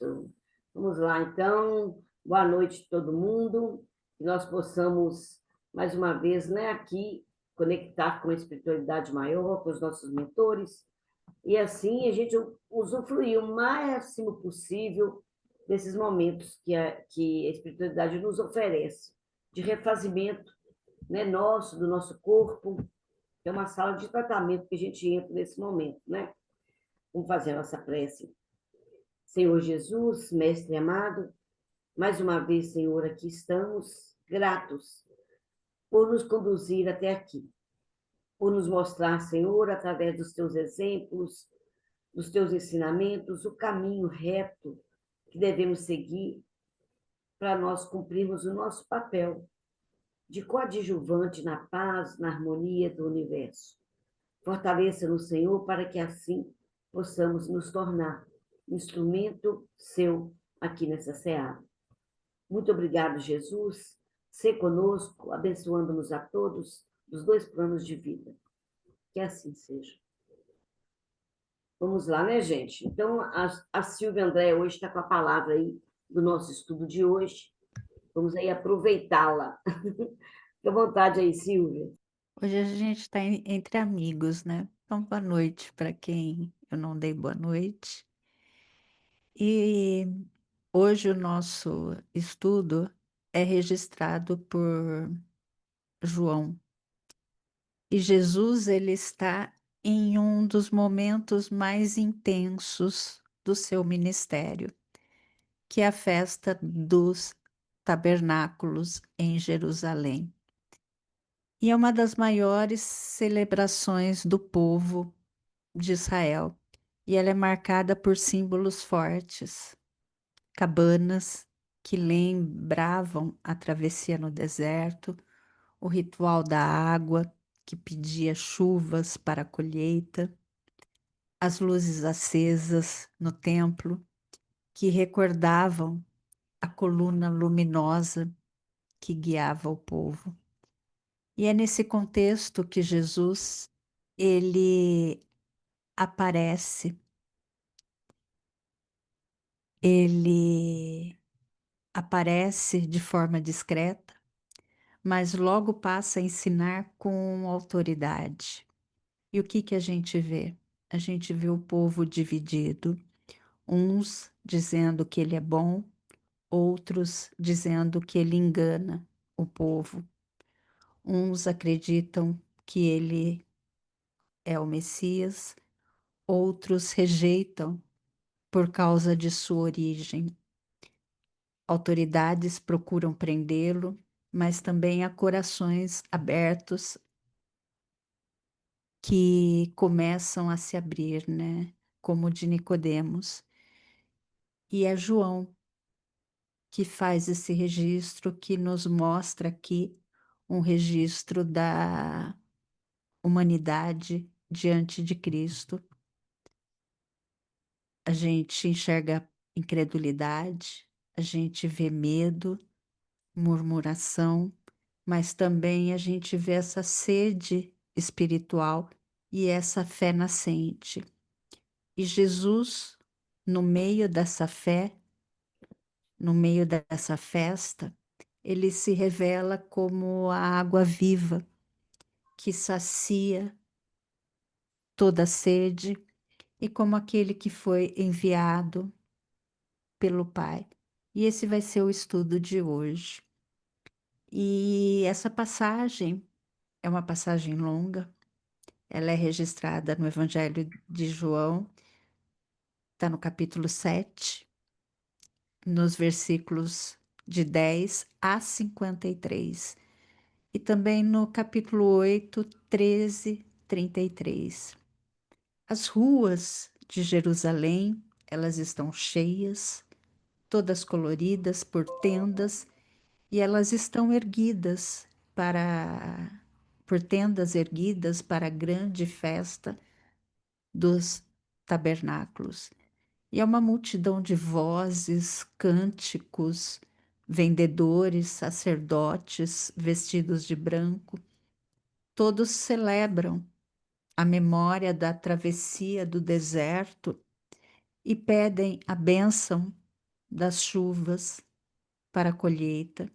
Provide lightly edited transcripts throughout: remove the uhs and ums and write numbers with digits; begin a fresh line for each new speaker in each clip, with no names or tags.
Certo. Vamos lá, então. Boa noite a todo mundo. Que nós possamos, mais uma vez, né, aqui, conectar com a espiritualidade maior, com os nossos mentores, e assim a gente usufruir o máximo possível desses momentos que a espiritualidade nos oferece, de refazimento, né, nosso, do nosso corpo, que é uma sala de tratamento que a gente entra nesse momento, né? Vamos fazer a nossa prece. Senhor Jesus, Mestre amado, mais uma vez, Senhor, aqui estamos gratos por nos conduzir até aqui, por nos mostrar, Senhor, através dos teus exemplos, dos teus ensinamentos, o caminho reto que devemos seguir para nós cumprirmos o nosso papel de coadjuvante na paz, na harmonia do universo. Fortaleça-nos, Senhor, para que assim possamos nos tornar instrumento seu aqui nessa seara. Muito obrigado, Jesus. Sê conosco, abençoando-nos a todos dos dois planos de vida. Que assim seja. Vamos lá, né, gente? Então, a Silvia André hoje está com a palavra aí do nosso estudo de hoje. Vamos aí aproveitá-la. Fique à vontade aí, Silvia.
Hoje a gente está entre amigos, né? Então, boa noite para quem eu não dei boa noite. E hoje o nosso estudo é registrado por João. E Jesus, ele está em um dos momentos mais intensos do seu ministério, que é a festa dos tabernáculos em Jerusalém. E é uma das maiores celebrações do povo de Israel, e ela é marcada por símbolos fortes, cabanas que lembravam a travessia no deserto, o ritual da água que pedia chuvas para a colheita, as luzes acesas no templo que recordavam a coluna luminosa que guiava o povo. E é nesse contexto que Jesus ele aparece. Ele aparece de forma discreta, mas logo passa a ensinar com autoridade. E o que que a gente vê? A gente vê o povo dividido, uns dizendo que ele é bom, outros dizendo que ele engana o povo. Uns acreditam que ele é o Messias, outros rejeitam por causa de sua origem. Autoridades procuram prendê-lo, mas também há corações abertos que começam a se abrir, né? Como o de Nicodemos. E é João que faz esse registro que nos mostra aqui um registro da humanidade diante de Cristo. A gente enxerga incredulidade, a gente vê medo, murmuração, mas também a gente vê essa sede espiritual e essa fé nascente. E Jesus, no meio dessa fé, no meio dessa festa, ele se revela como a água viva que sacia toda a sede e como aquele que foi enviado pelo Pai. E esse vai ser o estudo de hoje. E essa passagem é uma passagem longa. Ela é registrada no Evangelho de João, está no capítulo 7, nos versículos de 10 a 53. E também no capítulo 8, 13, 33. As ruas de Jerusalém, elas estão cheias, todas coloridas por tendas, e elas estão erguidas por tendas erguidas para a grande festa dos tabernáculos. E é uma multidão de vozes, cânticos, vendedores, sacerdotes vestidos de branco. Todos celebram a memória da travessia do deserto e pedem a bênção das chuvas para a colheita.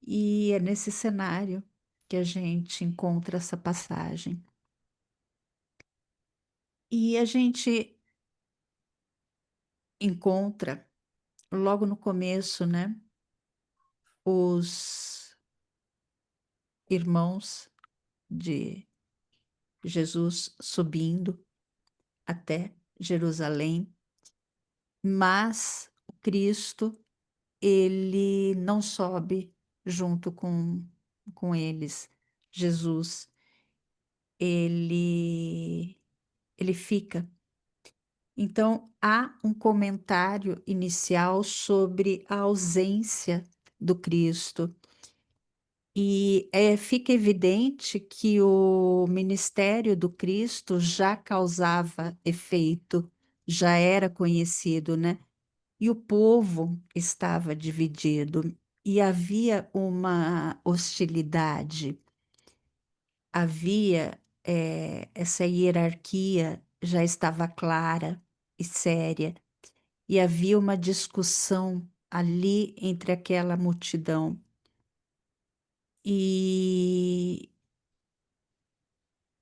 E é nesse cenário que a gente encontra essa passagem. E a gente encontra logo no começo, né, os irmãos de Jesus subindo até Jerusalém, mas o Cristo, ele não sobe junto com eles. Jesus, ele fica. Então, há um comentário inicial sobre a ausência do Cristo. E fica evidente que o ministério do Cristo já causava efeito, já era conhecido, né? E o povo estava dividido e havia uma hostilidade, havia essa hierarquia já estava clara e séria, e havia uma discussão ali entre aquela multidão. E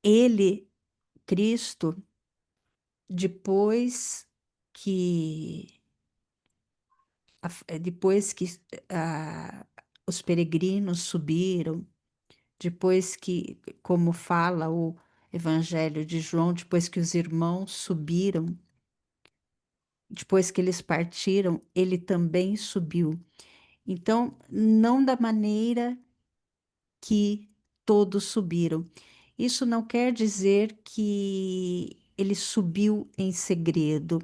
ele, Cristo, depois que depois que os peregrinos subiram, depois que, como fala o Evangelho de João, depois que os irmãos subiram, depois que eles partiram, ele também subiu. Então, não da maneira que todos subiram. Isso não quer dizer que ele subiu em segredo.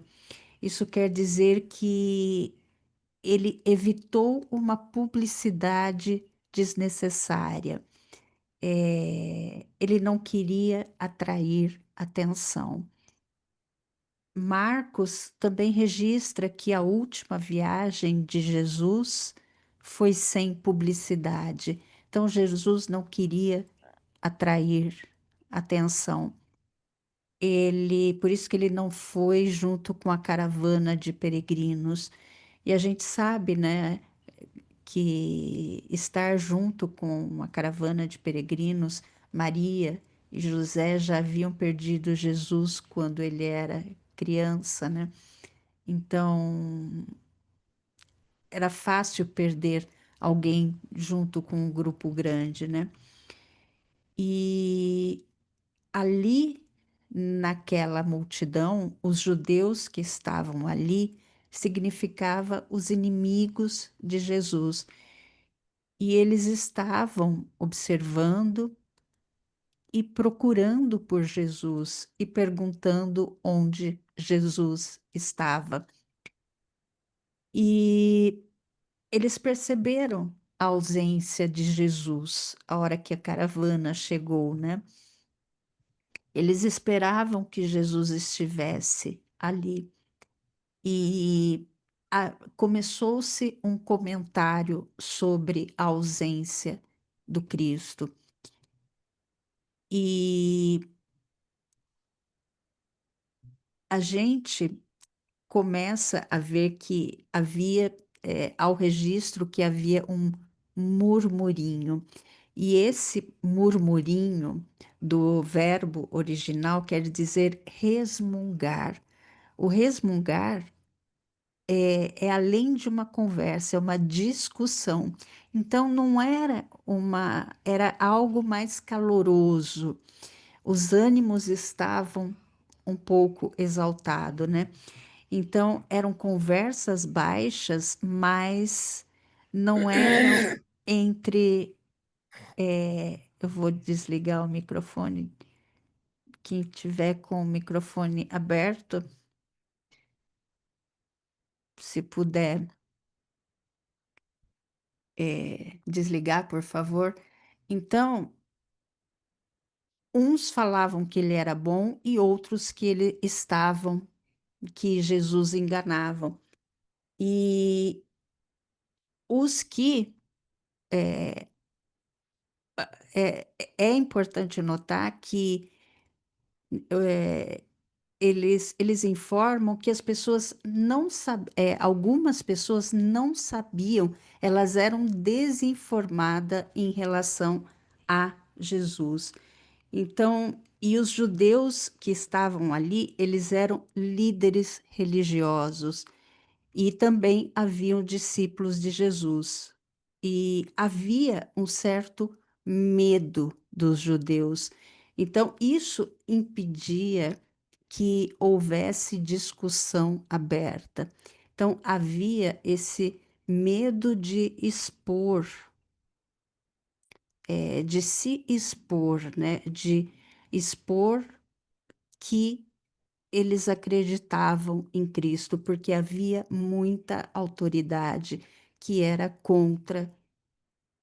Isso quer dizer que ele evitou uma publicidade desnecessária. Ele não queria atrair atenção. Marcos também registra que a última viagem de Jesus foi sem publicidade. Então, Jesus não queria atrair atenção. Por isso que ele não foi junto com a caravana de peregrinos. E a gente sabe, né, que estar junto com uma caravana de peregrinos, Maria e José já haviam perdido Jesus quando ele era criança, né? Então, era fácil perder alguém junto com um grupo grande, né? E ali, naquela multidão, os judeus que estavam ali significava os inimigos de Jesus. E eles estavam observando e procurando por Jesus e perguntando onde Jesus estava. E eles perceberam a ausência de Jesus a hora que a caravana chegou, né? Eles esperavam que Jesus estivesse ali. E começou-se um comentário sobre a ausência do Cristo. E a gente começa a ver que havia, ao registro, que havia um murmurinho. E esse murmurinho do verbo original quer dizer resmungar. O resmungar é além de uma conversa, é uma discussão. Então não era era algo mais caloroso. Os ânimos estavam um pouco exaltados, né? Então eram conversas baixas, mas não eram entre. Eu vou desligar o microfone. Quem tiver com o microfone aberto, se puder desligar, por favor. Então, uns falavam que ele era bom e outros que que Jesus enganavam. E os que é importante notar que eles informam que as pessoas não algumas pessoas não sabiam, elas eram desinformadas em relação a Jesus. Então, e os judeus que estavam ali, eles eram líderes religiosos e também haviam discípulos de Jesus. E havia um certo medo dos judeus. Então, isso impedia que houvesse discussão aberta. Então, havia esse medo de expor, de se expor, né? De expor que eles acreditavam em Cristo, porque havia muita autoridade que era contra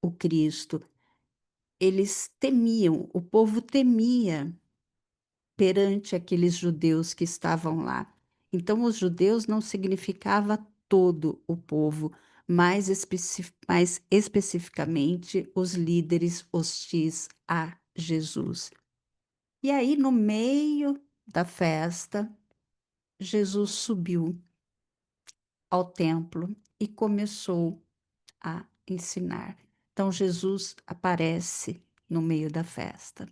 o Cristo. Eles temiam, o povo temia perante aqueles judeus que estavam lá. Então, os judeus não significava todo o povo, mais especificamente os líderes hostis a Jesus. E aí, no meio da festa, Jesus subiu ao templo e começou a ensinar. Então, Jesus aparece no meio da festa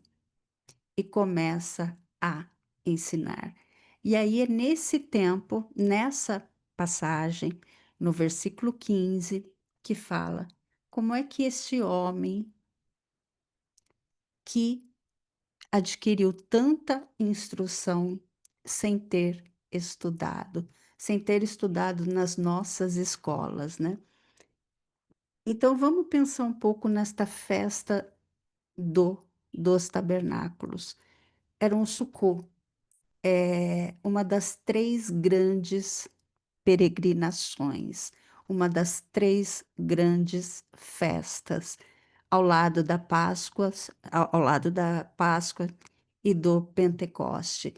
e começa a ensinar. E aí é nesse tempo, nessa passagem, no versículo 15, que fala como é que este homem que adquiriu tanta instrução sem ter sem ter estudado nas nossas escolas, né? Então vamos pensar um pouco nesta festa do dos tabernáculos. Era um Sukkot, uma das 3 grandes peregrinações, uma das 3 grandes festas, ao lado da Páscoa e do Pentecoste.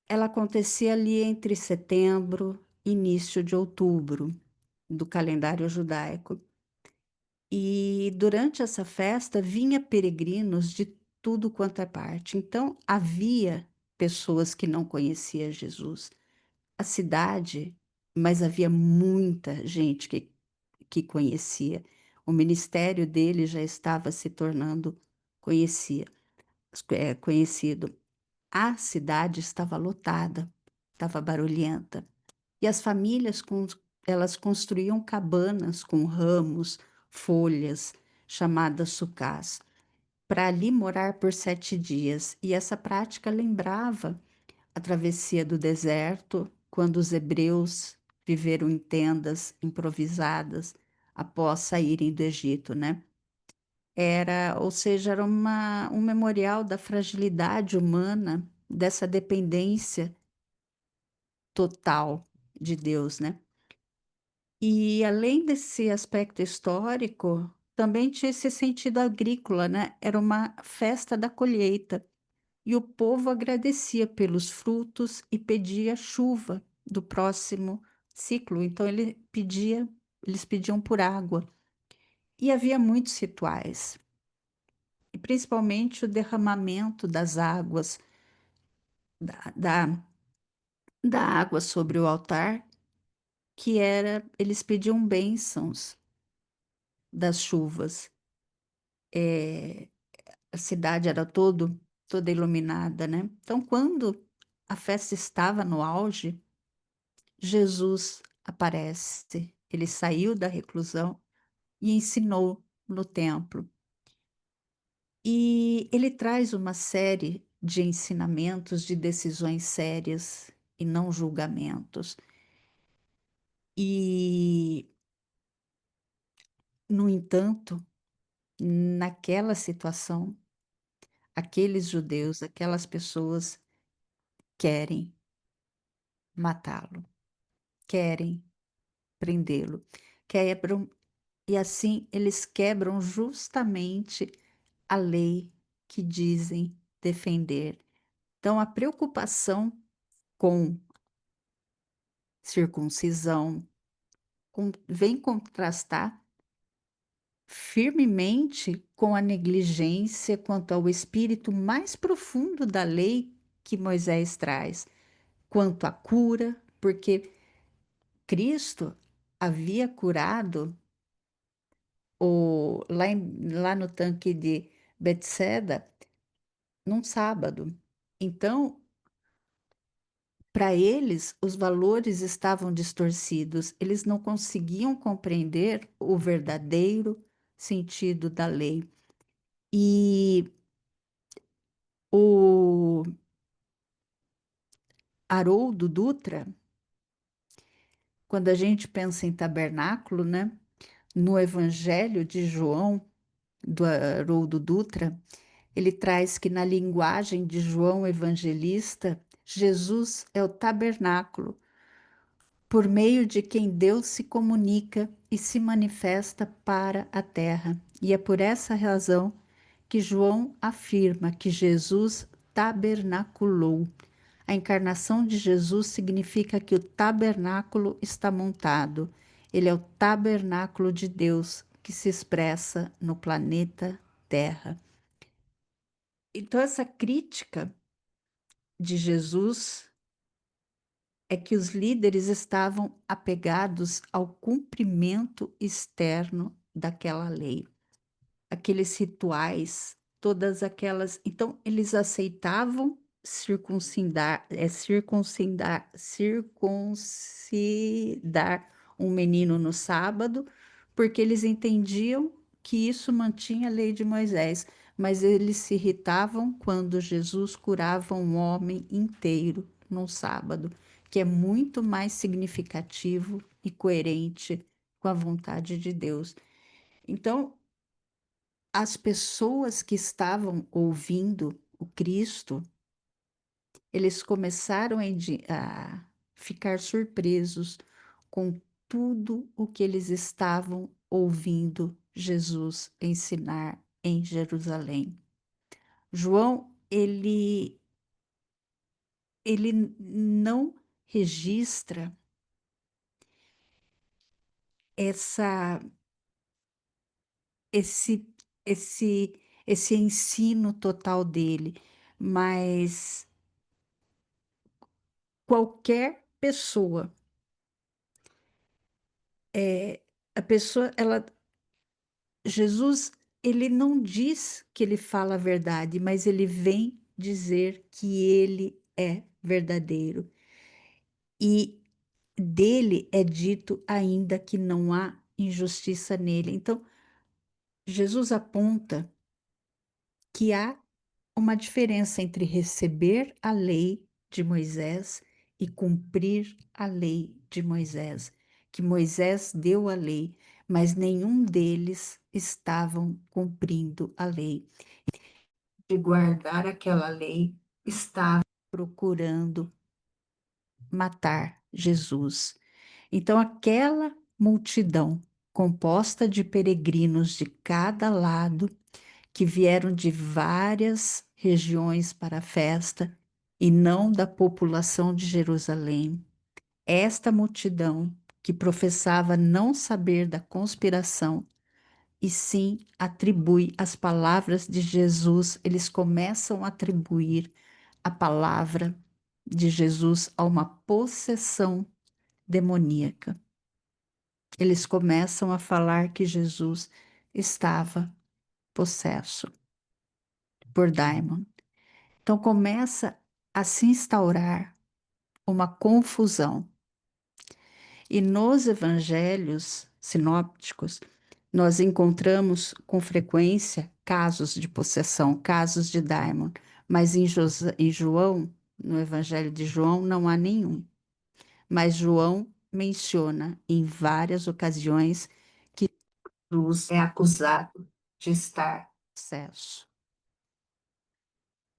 Ela acontecia ali entre setembro e início de outubro do calendário judaico. E durante essa festa vinha peregrinos de tudo quanto é parte. Então havia pessoas que não conheciam Jesus. A cidade, mas havia muita gente que conhecia. O ministério dele já estava se tornando conhecia, conhecido. A cidade estava lotada, estava barulhenta. E as famílias, elas construíam cabanas com ramos, folhas, chamadas sucás, para ali morar por 7 dias. E essa prática lembrava a travessia do deserto, quando os hebreus viveram em tendas improvisadas após saírem do Egito, né? Ou seja, era um memorial da fragilidade humana, dessa dependência total de Deus, né? E além desse aspecto histórico, também tinha esse sentido agrícola, né? Era uma festa da colheita e o povo agradecia pelos frutos e pedia chuva do próximo ciclo. Então eles pediam por água. E havia muitos rituais, e principalmente o derramamento das águas, da, da, da água sobre o altar, eles pediam bênçãos das chuvas. A cidade era toda iluminada, né? Então, quando a festa estava no auge, Jesus aparece. Ele saiu da reclusão e ensinou no templo. E ele traz uma série de ensinamentos, de decisões sérias e não julgamentos. E, no entanto, naquela situação, aqueles judeus, aquelas pessoas querem matá-lo, querem prendê-lo, quebram, e assim eles quebram justamente a lei que dizem defender. Então, a preocupação com circuncisão vem contrastar firmemente com a negligência quanto ao espírito mais profundo da lei que Moisés traz. quanto à cura, porque Cristo havia curado lá no tanque de Betseda num sábado. Então, para eles, os valores estavam distorcidos, eles não conseguiam compreender o verdadeiro sentido da lei. E o Haroldo Dutra, quando a gente pensa em tabernáculo, né, no Evangelho de João, do Haroldo Dutra, ele traz que na linguagem de João Evangelista, Jesus é o tabernáculo por meio de quem Deus se comunica e se manifesta para a terra. E é por essa razão que João afirma que Jesus tabernaculou. A encarnação de Jesus significa que o tabernáculo está montado. Ele é o tabernáculo de Deus que se expressa no planeta Terra. Então, essa crítica de Jesus é que os líderes estavam apegados ao cumprimento externo daquela lei, aqueles rituais, todas aquelas. Então, eles aceitavam circuncidar um menino no sábado, porque eles entendiam que isso mantinha a lei de Moisés, mas eles se irritavam quando Jesus curava um homem inteiro no sábado, que é muito mais significativo e coerente com a vontade de Deus. Então, as pessoas que estavam ouvindo o Cristo, eles começaram a ficar surpresos com tudo o que eles estavam ouvindo Jesus ensinar em Jerusalém. João, ele não registra essa esse esse ensino total dele, mas qualquer pessoa, a pessoa, Jesus, ele não diz que ele fala a verdade, mas ele vem dizer que ele é verdadeiro. E dele é dito ainda que não há injustiça nele. Então, Jesus aponta que há uma diferença entre receber a lei de Moisés e cumprir a lei de Moisés, que Moisés deu a lei, mas nenhum deles estavam cumprindo a lei. De guardar aquela lei, estavam procurando matar Jesus. Então, aquela multidão composta de peregrinos de cada lado que vieram de várias regiões para a festa e não da população de Jerusalém. Esta multidão que professava não saber da conspiração e sim atribui as palavras de Jesus, eles começam a atribuir a palavra de Jesus a uma possessão demoníaca. Eles começam a falar que Jesus estava possesso por daimon. Então começa a se instaurar uma confusão. E nos evangelhos sinópticos, nós encontramos com frequência casos de possessão, casos de daimon, mas em João, no evangelho de João, não há nenhum. Mas João menciona em várias ocasiões que Jesus é acusado de estar possesso.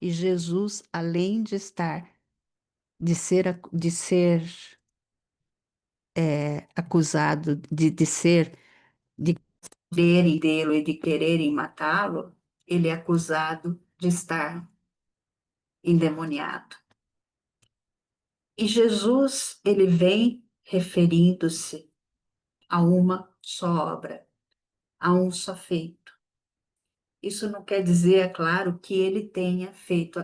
E Jesus, além de ser acusado de quererem dele e de quererem matá-lo, ele é acusado de estar endemoniado. E Jesus, ele vem referindo-se a uma só obra, a um só feito. Isso não quer dizer, é claro, que ele tenha feito,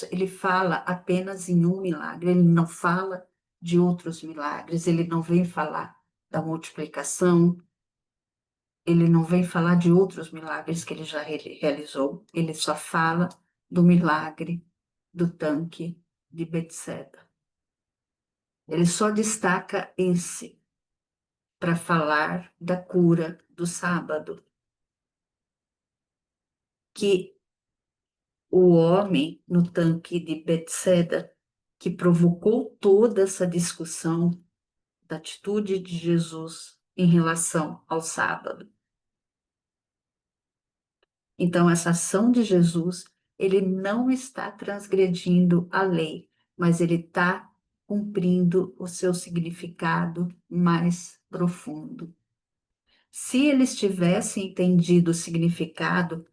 ele fala apenas em um milagre, ele não fala de outros milagres, ele não vem falar da multiplicação, ele não vem falar de outros milagres que ele já realizou, ele só fala do milagre do tanque de Betseba. Ele só destaca esse para falar da cura do sábado, que o homem no tanque de Betseda, que provocou toda essa discussão da atitude de Jesus em relação ao sábado. Então, essa ação de Jesus, ele não está transgredindo a lei, mas ele está cumprindo o seu significado mais profundo. Se eles tivessem entendido o significado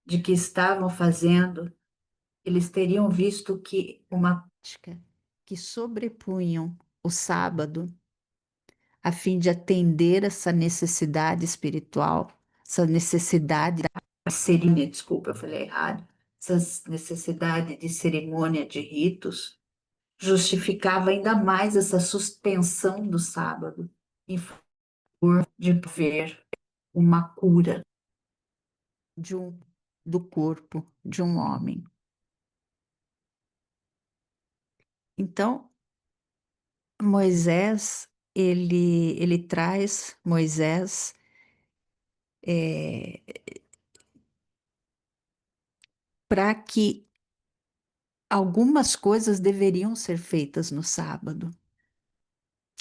de que estavam fazendo, eles teriam visto que uma prática que sobrepunham o sábado a fim de atender essa necessidade espiritual, essa necessidade da cerimônia, desculpa, eu falei errado, essa necessidade de cerimônia, de ritos, justificava ainda mais essa suspensão do sábado em favor de ver uma cura de do corpo de um homem. Então, Moisés, ele traz Moisés para que algumas coisas deveriam ser feitas no sábado.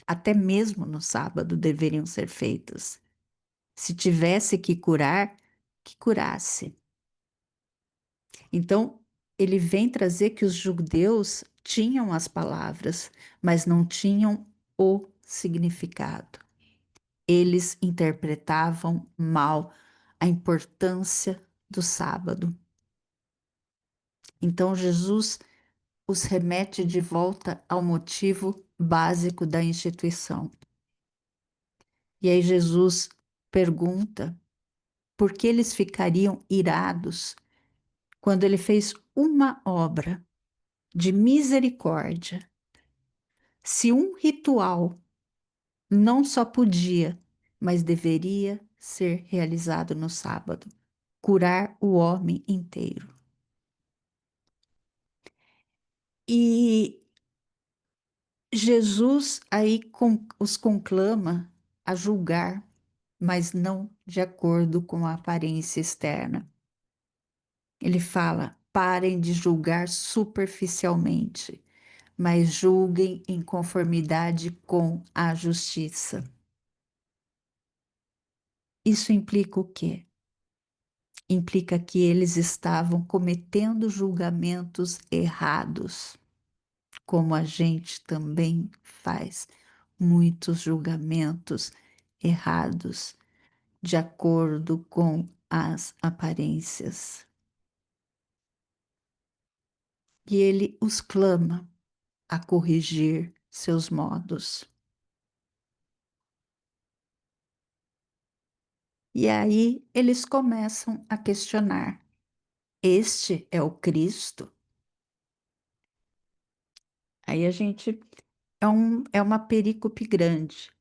Até mesmo no sábado deveriam ser feitas. Se tivesse que curar, que curasse. Então, ele vem trazer que os judeus tinham as palavras, mas não tinham o significado. Eles interpretavam mal a importância do sábado. Então, Jesus os remete de volta ao motivo básico da instituição. E aí Jesus pergunta por que eles ficariam irados quando ele fez uma obra de misericórdia. Se um ritual não só podia, mas deveria ser realizado no sábado, curar o homem inteiro. E Jesus aí os conclama a julgar, mas não de acordo com a aparência externa. Ele fala: parem de julgar superficialmente, mas julguem em conformidade com a justiça. Isso implica o quê? Implica que eles estavam cometendo julgamentos errados, como a gente também faz muitos julgamentos errados, de acordo com as aparências. E ele os clama a corrigir seus modos. E aí eles começam a questionar: este é o Cristo? Aí a gente é uma perícope grande.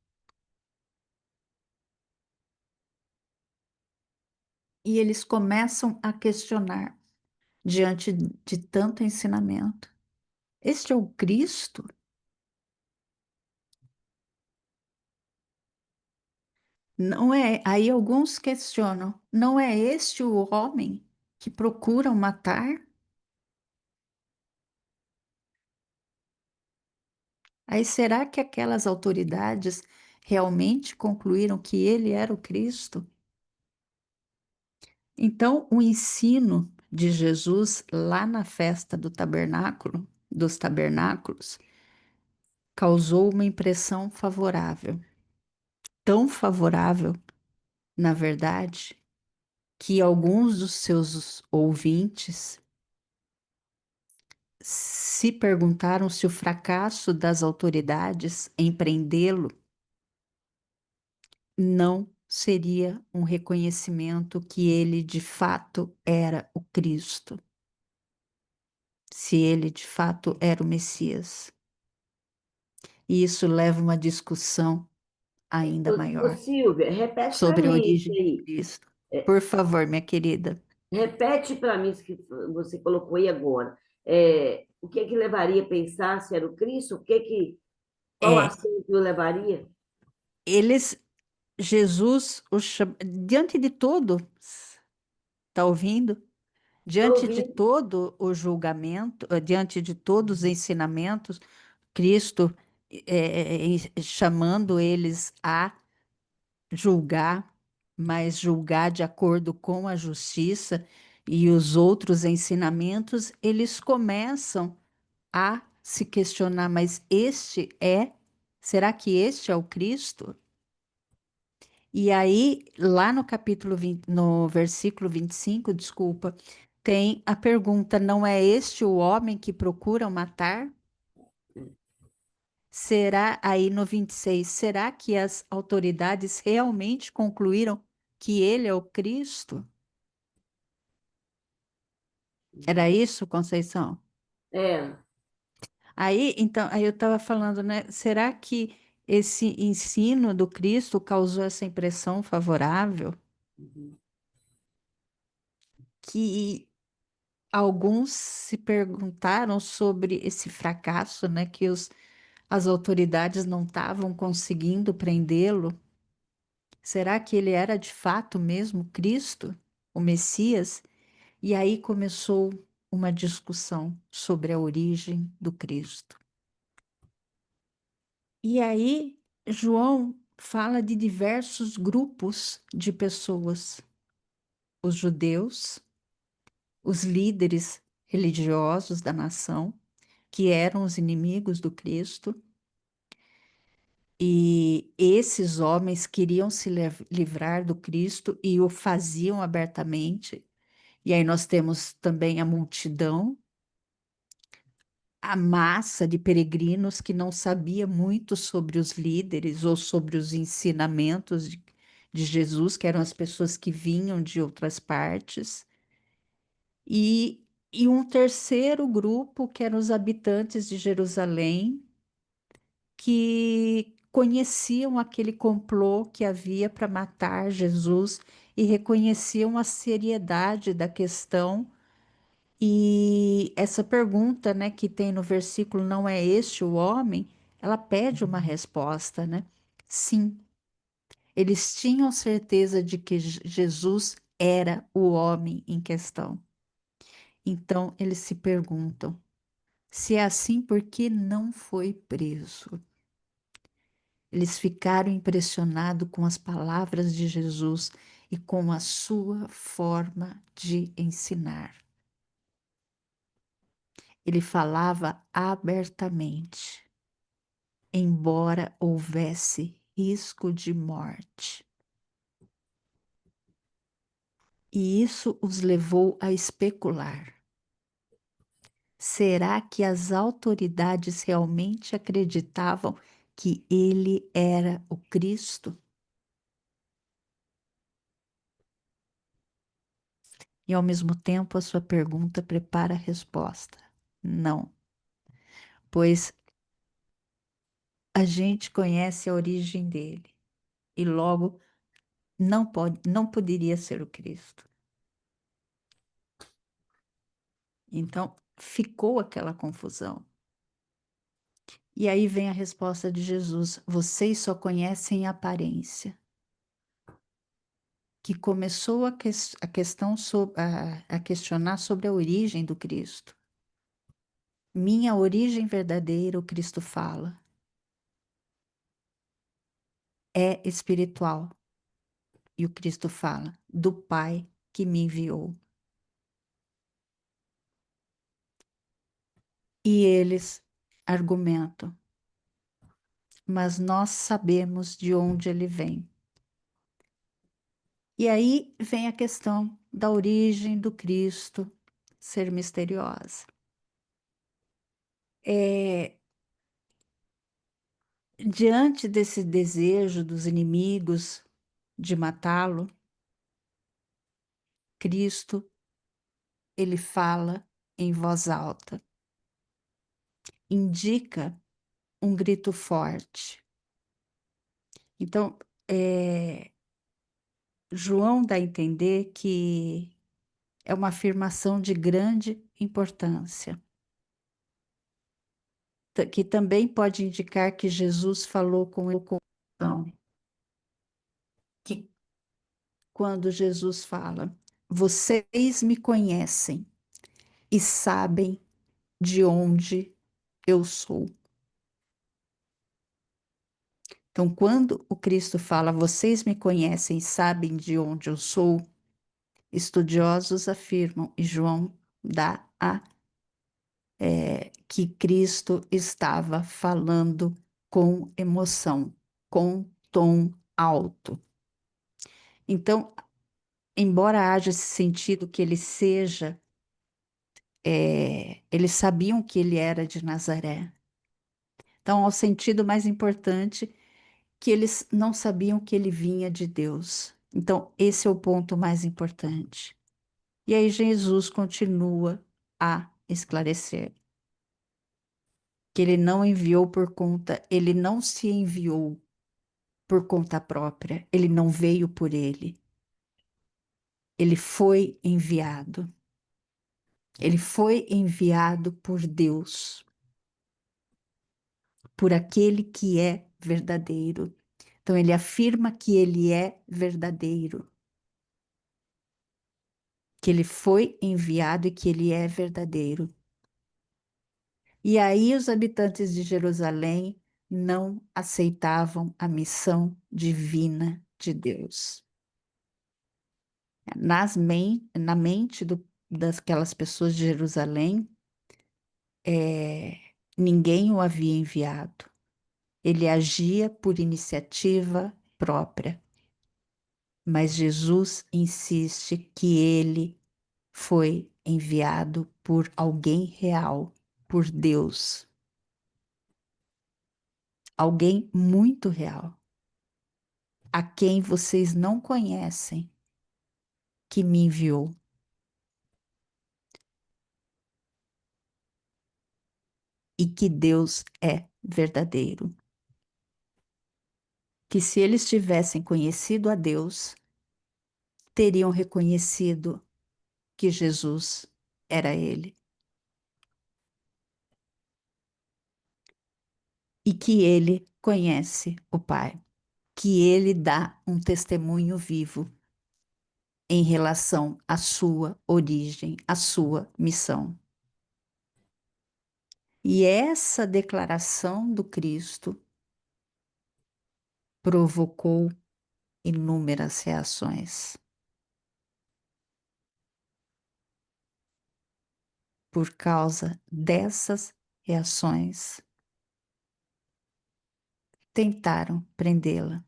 E eles começam a questionar diante de tanto ensinamento: este é o Cristo? Não é? Aí alguns questionam: não é este o homem que procuram matar? Aí será que aquelas autoridades realmente concluíram que ele era o Cristo? Então, o ensino de Jesus lá na festa do tabernáculo, dos tabernáculos, causou uma impressão favorável. Tão favorável, na verdade, que alguns dos seus ouvintes se perguntaram se o fracasso das autoridades em prendê-lo não seria um reconhecimento que ele de fato era o Cristo, se ele de fato era o Messias. E isso leva uma discussão ainda
Ô,
maior
Silvia, repete para
sobre a
mim isso
origem de
aí.
Cristo.
É,
Por favor, minha querida.
repete para mim isso que você colocou aí agora. O que que levaria a pensar se era o Cristo? Qual
É,
ação que o levaria?
eles, Jesus, diante de tudo, está ouvindo?
Estou
Diante de
ouvindo.
todo o julgamento, diante de todos os ensinamentos, Cristo chamando eles a julgar, mas julgar de acordo com a justiça e os outros ensinamentos, eles começam a se questionar, mas será que este é o Cristo? E aí, lá no capítulo 20, no versículo 25, desculpa, tem a pergunta: não é este o homem que procuram matar? Será, aí no 26, será que as autoridades realmente concluíram que ele é o Cristo? Era isso, Conceição?
É.
Aí, então, aí eu estava falando, né? Será que esse ensino do Cristo causou essa impressão favorável?
Uhum.
Que alguns se perguntaram sobre esse fracasso, né? Que as autoridades não estavam conseguindo prendê-lo. Será que ele era de fato mesmo Cristo, o Messias? E aí começou uma discussão sobre a origem do Cristo. E aí João fala de diversos grupos de pessoas: os judeus, os líderes religiosos da nação, que eram os inimigos do Cristo, e esses homens queriam se livrar do Cristo e o faziam abertamente. E aí nós temos também a multidão, a massa de peregrinos que não sabia muito sobre os líderes ou sobre os ensinamentos de Jesus, que eram as pessoas que vinham de outras partes. E um terceiro grupo, que eram os habitantes de Jerusalém, que conheciam aquele complô que havia para matar Jesus e reconheciam a seriedade da questão. E essa pergunta, né, que tem no versículo, não é este o homem? Ela pede uma resposta, né? Sim, eles tinham certeza de que Jesus era o homem em questão. Então, eles se perguntam: se é assim, por que não foi preso? Eles ficaram impressionados com as palavras de Jesus e com a sua forma de ensinar. Ele falava abertamente, embora houvesse risco de morte. E isso os levou a especular. Será que as autoridades realmente acreditavam que ele era o Cristo? E ao mesmo tempo a sua pergunta prepara a resposta. Não, pois a gente conhece a origem dele e logo não poderia ser o Cristo. Então ficou aquela confusão. E aí vem a resposta de Jesus: vocês só conhecem a aparência. Que começou a questão a questionar sobre a origem do Cristo. Minha origem verdadeira, o Cristo fala, é espiritual. E o Cristo fala do Pai que me enviou. E eles argumentam, mas nós sabemos de onde ele vem. E aí vem a questão da origem do Cristo ser misteriosa. Diante desse desejo dos inimigos de matá-lo, Cristo, ele fala em voz alta, indica um grito forte. Então, João dá a entender que é uma afirmação de grande importância, que também pode indicar que Jesus falou com ele, que quando Jesus fala, vocês me conhecem e sabem de onde eu sou. Então, quando o Cristo fala, vocês me conhecem e sabem de onde eu sou, estudiosos afirmam, e João dá que Cristo estava falando com emoção, com tom alto. Então, embora haja esse sentido que ele seja, eles sabiam que ele era de Nazaré. Então, ao sentido mais importante, que eles não sabiam que ele vinha de Deus. Então, esse é o ponto mais importante. E aí, Jesus continua a esclarecer que ele não enviou por conta, ele não se enviou por conta própria, ele não veio por ele. Ele foi enviado. Ele foi enviado por Deus, por aquele que é verdadeiro. Então, ele afirma que ele é verdadeiro, que ele foi enviado e que ele é verdadeiro. E aí, os habitantes de Jerusalém não aceitavam a missão divina de Deus. Na mente daquelas pessoas de Jerusalém, ninguém o havia enviado. Ele agia por iniciativa própria. Mas Jesus insiste que ele foi enviado por alguém real, por Deus. Alguém muito real, a quem vocês não conhecem, que me enviou. E que Deus é verdadeiro. Que se eles tivessem conhecido a Deus, teriam reconhecido que Jesus era Ele. E que Ele conhece o Pai. Que Ele dá um testemunho vivo em relação à sua origem, à sua missão. E essa declaração do Cristo provocou inúmeras reações. Por causa dessas reações, tentaram prendê-la.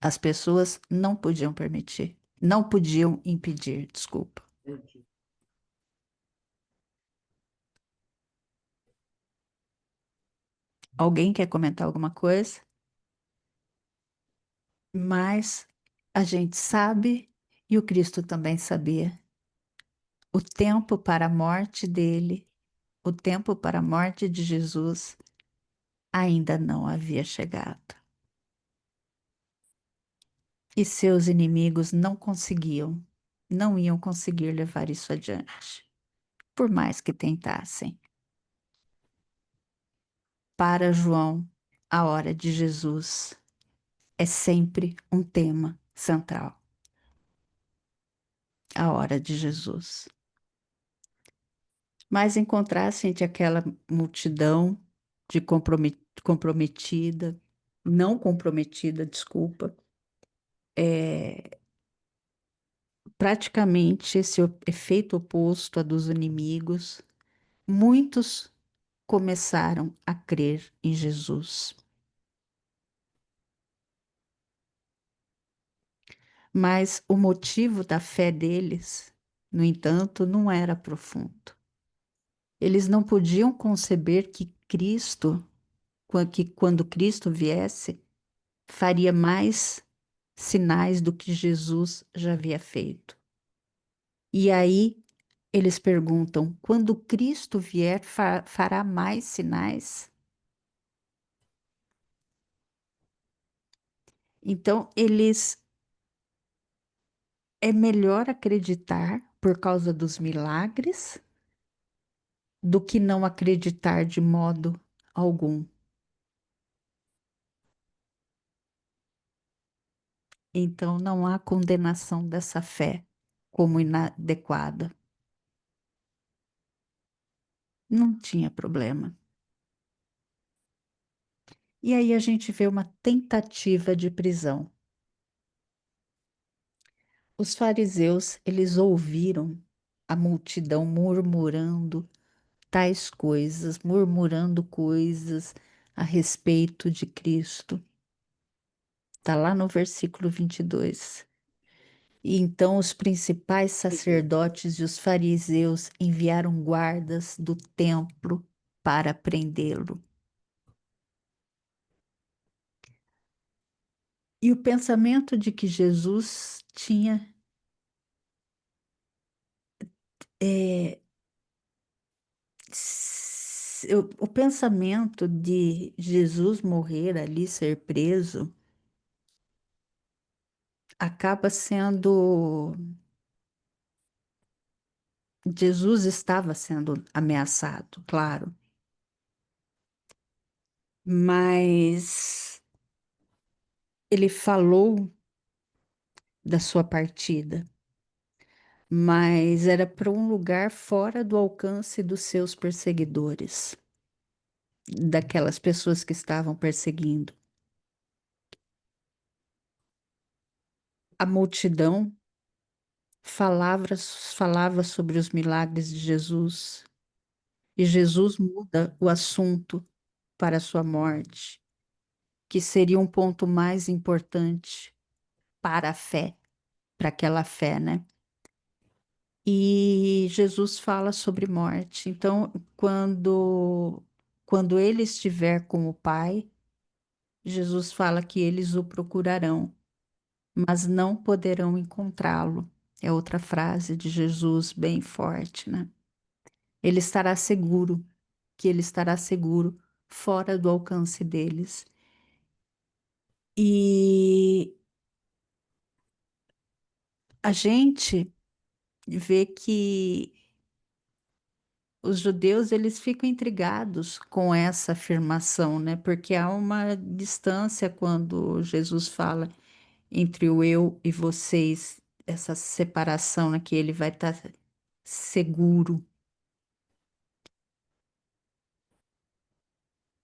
As pessoas não podiam permitir, não podiam impedir, desculpa. Alguém quer comentar alguma coisa? Mas a gente sabe, e o Cristo também sabia, o tempo para a morte dele, o tempo para a morte de Jesus ainda não havia chegado. E seus inimigos não conseguiam, não iam conseguir levar isso adiante, por mais que tentassem. Para João, a hora de Jesus é sempre um tema central. A hora de Jesus. Mas em contraste entre aquela multidão de comprometida, não comprometida, desculpa, praticamente esse efeito oposto a dos inimigos, muitos começaram a crer em Jesus. Mas o motivo da fé deles, no entanto, não era profundo. Eles não podiam conceber que Cristo, que quando Cristo viesse, faria mais sinais do que Jesus já havia feito. E aí eles perguntam: quando Cristo vier, fará mais sinais? Então, é melhor acreditar por causa dos milagres do que não acreditar de modo algum. Então, não há condenação dessa fé como inadequada. Não tinha problema. E aí a gente vê uma tentativa de prisão. Os fariseus, eles ouviram a multidão murmurando coisas a respeito de Cristo. Está lá no versículo 22. E então os principais sacerdotes e os fariseus enviaram guardas do templo para prendê-lo. E o pensamento de que Jesus tinha é, o pensamento de Jesus morrer ali, ser preso, acaba sendo. Jesus estava sendo ameaçado, claro, mas ele falou da sua partida, mas era para um lugar fora do alcance dos seus perseguidores, daquelas pessoas que estavam perseguindo. A multidão falava sobre os milagres de Jesus, e Jesus muda o assunto para a sua morte, que seria um ponto mais importante para a fé, para aquela fé, né? E Jesus fala sobre morte. Então, quando ele estiver com o Pai, Jesus fala que eles o procurarão, mas não poderão encontrá-lo. É outra frase de Jesus bem forte, né? Ele estará seguro, que ele estará seguro fora do alcance deles. E a gente vê que os judeus eles ficam intrigados com essa afirmação, né? Porque há uma distância quando Jesus fala entre o eu e vocês, essa separação, né? Que ele vai estar seguro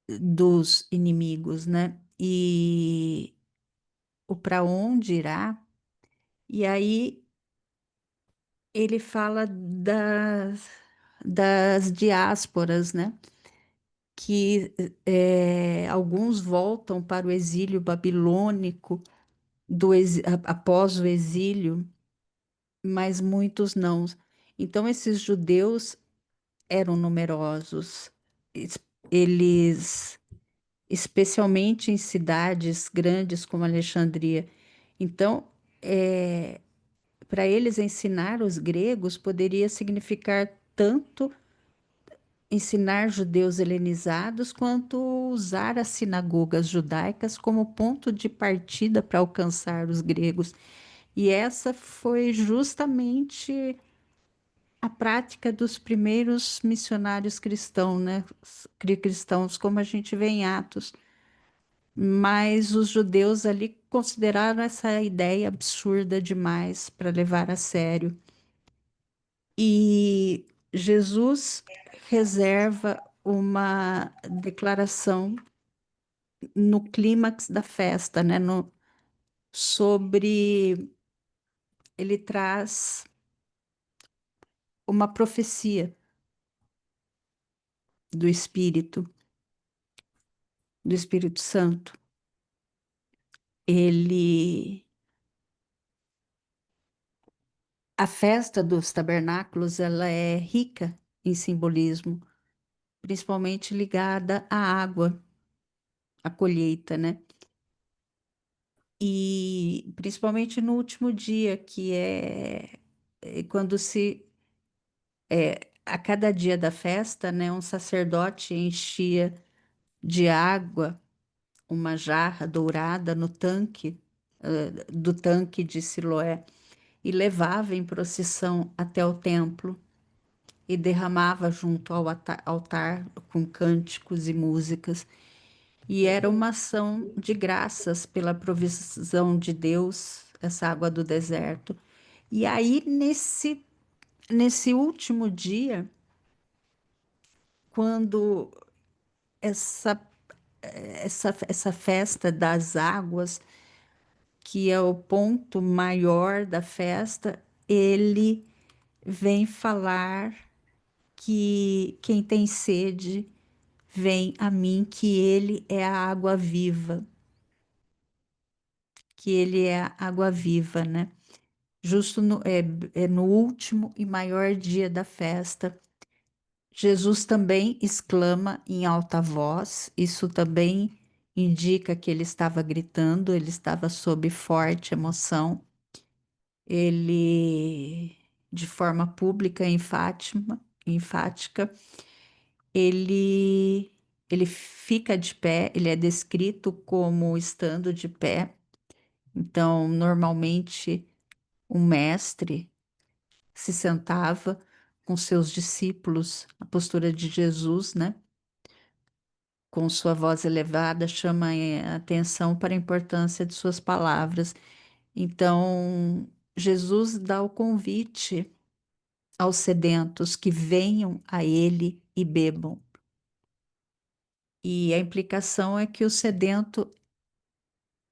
dos inimigos, né? E o para onde irá. E aí ele fala das diásporas, né? Que alguns voltam para o exílio babilônico após o exílio, mas muitos não. Então, esses judeus eram numerosos. Eles, especialmente em cidades grandes como Alexandria. Então, para eles ensinar os gregos poderia significar tanto ensinar judeus helenizados, quanto usar as sinagogas judaicas como ponto de partida para alcançar os gregos. E essa foi justamente a prática dos primeiros missionários cristãos, né? Cristãos, como a gente vê em Atos. Mas os judeus ali consideraram essa ideia absurda demais para levar a sério. E Jesus reserva uma declaração no clímax da festa, né? Sobre. Ele traz uma profecia do Espírito Santo. Ele. A festa dos tabernáculos, ela é rica em simbolismo, principalmente ligada à água. a colheita, né? E principalmente no último dia, que é quando a cada dia da festa, né, um sacerdote enchia de água uma jarra dourada no tanque, do tanque de Siloé, e levava em procissão até o templo e derramava junto ao altar com cânticos e músicas. E era uma ação de graças pela provisão de Deus, essa água do deserto. E aí, nesse último dia, quando essa, essa festa das águas, que é o ponto maior da festa, ele vem falar que quem tem sede, vem a mim, que ele é a água viva, que ele é a água viva, né? Justo é no último e maior dia da festa, Jesus também exclama em alta voz, isso também indica que ele estava gritando, ele estava sob forte emoção, ele, de forma pública e enfática, ele, ele fica de pé, ele é descrito como estando de pé, então, normalmente, um mestre se sentava com seus discípulos, a postura de Jesus, né? Com sua voz elevada, chama a atenção para a importância de suas palavras. Então, Jesus dá o convite aos sedentos que venham a ele e bebam. E a implicação é que o sedento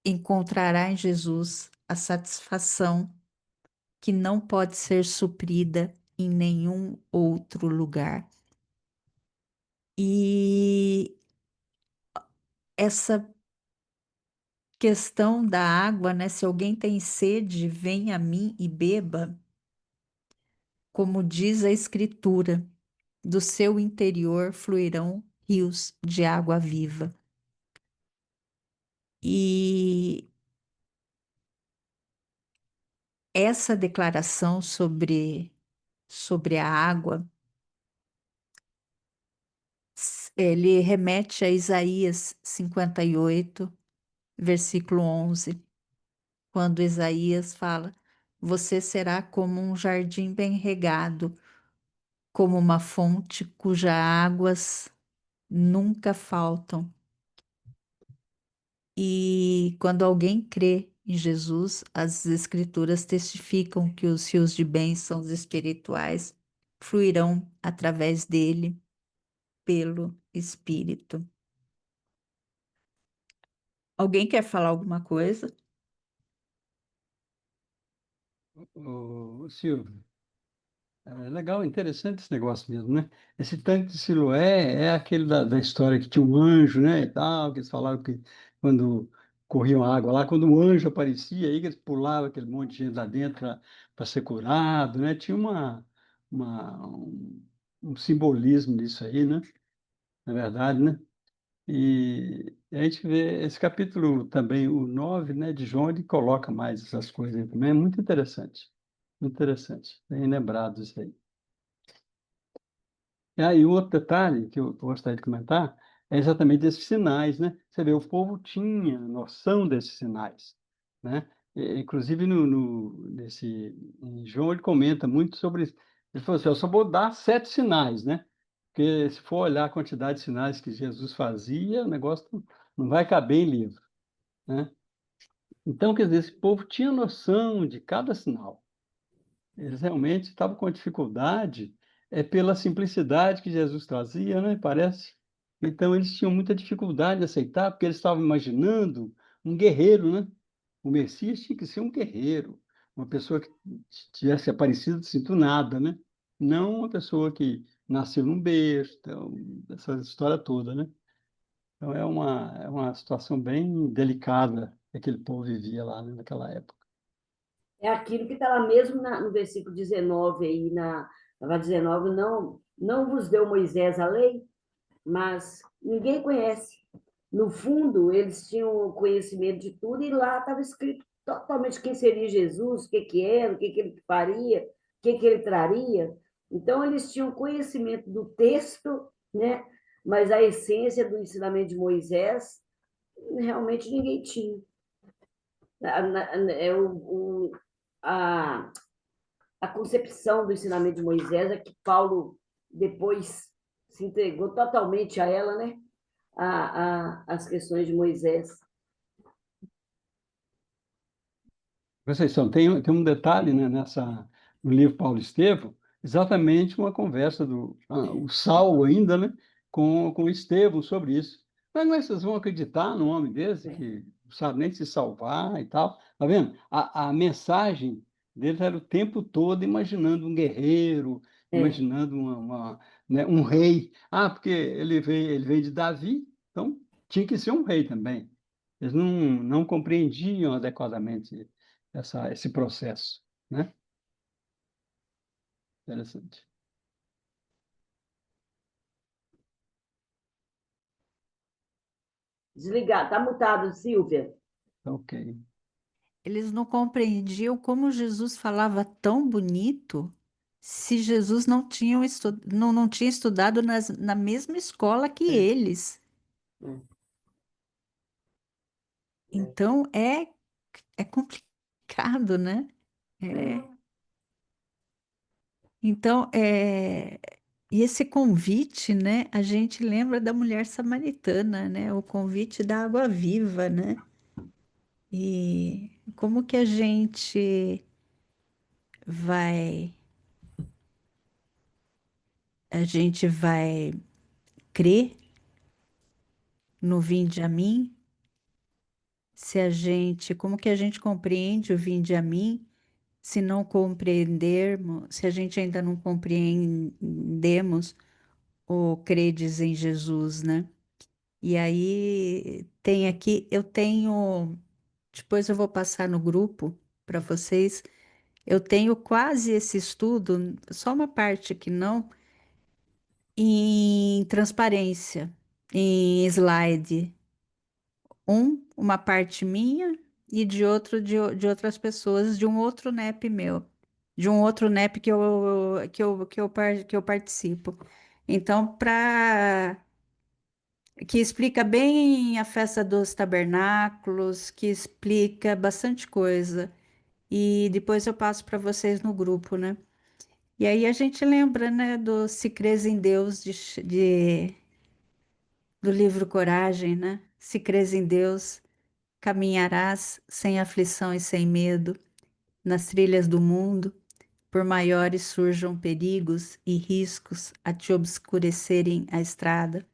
encontrará em Jesus a satisfação que não pode ser suprida em nenhum outro lugar. E essa questão da água, né? Se alguém tem sede, venha a mim e beba, como diz a Escritura, do seu interior fluirão rios de água viva. E essa declaração sobre a água, ele remete a Isaías 58, versículo 11, quando Isaías fala: Você será como um jardim bem regado, como uma fonte cujas águas nunca faltam. E quando alguém crê em Jesus, as Escrituras testificam que os rios de bênçãos espirituais fluirão através dele pelo Espírito. Alguém quer falar alguma coisa?
Silvio, é legal, interessante esse negócio mesmo, né? Esse tanque de Siloé é aquele da história que tinha um anjo, né, e tal, que eles falavam que quando corriam água lá, quando o anjo aparecia, aí que eles pulavam aquele monte de gente lá dentro para ser curado, né? Tinha um simbolismo nisso aí, né? Na verdade, né? E a gente vê esse capítulo também, o 9, né, de João, ele coloca mais essas coisas aí também, é muito interessante. Muito interessante, bem lembrado isso aí. E aí, o outro detalhe que eu gostaria de comentar é exatamente esses sinais, né? Você vê, o povo tinha noção desses sinais, né? Inclusive, em João, ele comenta muito sobre isso. Ele falou assim, eu só vou dar 7 sinais, né? Porque se for olhar a quantidade de sinais que Jesus fazia, o negócio não vai caber em livro, né? Então, quer dizer, esse povo tinha noção de cada sinal. Eles realmente estavam com dificuldade, pela simplicidade que Jesus trazia, né? Parece. Então, eles tinham muita dificuldade de aceitar, porque eles estavam imaginando um guerreiro, né? O Messias tinha que ser um guerreiro, uma pessoa que tivesse aparecido assim do nada, né? Não uma pessoa que nasceu num berço, então, essa história toda, né? Então, é uma situação bem delicada que aquele povo vivia lá, né, naquela época.
É aquilo que está lá mesmo no versículo 19, aí na 19, não vos deu Moisés a lei, mas ninguém conhece. no fundo, eles tinham conhecimento de tudo e lá estava escrito totalmente quem seria Jesus, o que que era, o que que ele faria, o que que ele traria. Então, eles tinham conhecimento do texto, né? Mas a essência do ensinamento de Moisés, realmente ninguém tinha. É a, a concepção do ensinamento de Moisés é que Paulo depois se entregou totalmente a ela, né? As questões de Moisés.
Conceição, tem um detalhe, né, no livro Paulo Estevão, exatamente uma conversa o Saulo ainda, né, com o Estevão sobre isso. Mas vocês vão acreditar num homem desse que não sabe nem se salvar e tal? Tá vendo? A mensagem dele era o tempo todo imaginando um guerreiro,
É,
imaginando né, um rei. Ah, porque ele veio de Davi, então tinha que ser um rei também. Eles não compreendiam adequadamente esse processo, né? Interessante.
desligar, tá mutado, Silvia.
Ok.
Eles não compreendiam como Jesus falava tão bonito se Jesus não tinha estudado na mesma escola que
É,
eles.
é, é.
Então é complicado, né? É. Então, e esse convite, né? A gente lembra da mulher samaritana, né? O convite da água viva, né? E como que vai, a gente vai crer no vinde a mim, se a gente, como que a gente compreende o vinde a mim, se não compreendermos, se a gente ainda não compreendemos o credes em Jesus, né? E aí tem aqui, eu tenho, depois eu vou passar no grupo para vocês, eu tenho quase esse estudo, só uma parte que não, em transparência, em slide. Uma parte minha e de outro de outras pessoas, de um outro NEP meu, de um outro NEP que eu participo. Então, que explica bem a festa dos tabernáculos, que explica bastante coisa. E depois eu passo para vocês no grupo, né? E aí a gente lembra, né, do Se Crês em Deus, do livro Coragem, né? Se crês em Deus, caminharás sem aflição e sem medo nas trilhas do mundo, por maiores surjam perigos e riscos a te obscurecerem a estrada,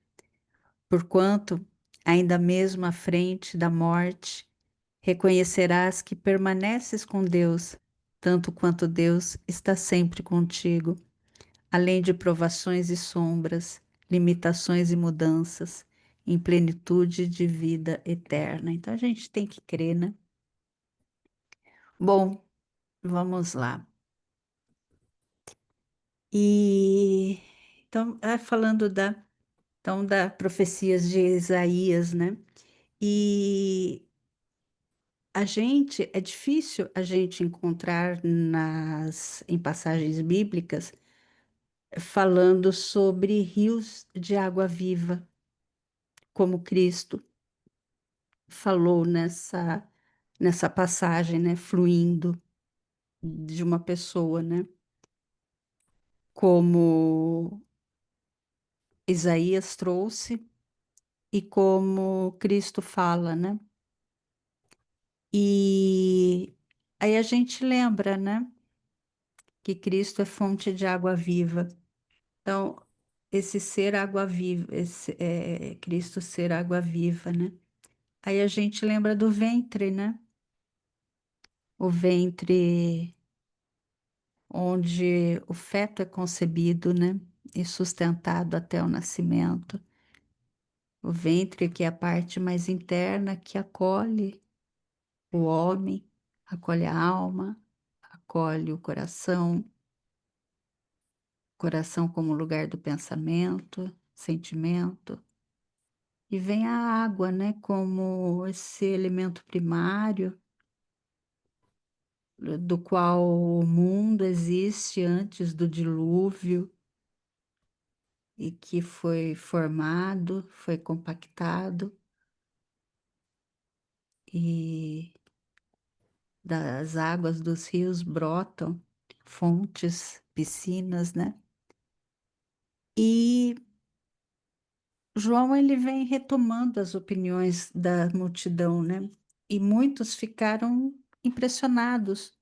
porquanto, ainda mesmo à frente da morte, reconhecerás que permaneces com Deus, tanto quanto Deus está sempre contigo, além de provações e sombras, limitações e mudanças, em plenitude de vida eterna. Então a gente tem que crer, né? Bom, vamos lá. E então, falando da profecias de Isaías, né? E é difícil a gente encontrar em passagens bíblicas falando sobre rios de água viva, como Cristo falou nessa passagem, né? Fluindo de uma pessoa, né? Como Isaías trouxe e como Cristo fala, né? E aí a gente lembra, né, que Cristo é fonte de água viva. Então, esse ser água viva, Cristo ser água viva, né? Aí a gente lembra do ventre, né? O ventre onde o feto é concebido, né? E sustentado até o nascimento. O ventre que é a parte mais interna que acolhe o homem, acolhe a alma, acolhe o coração como lugar do pensamento, sentimento, E vem a água, né, como esse elemento primário do qual o mundo existe antes do dilúvio e que foi formado, foi compactado e das águas dos rios brotam fontes, piscinas, né? E João ele vem retomando as opiniões da multidão, né? E muitos ficaram impressionados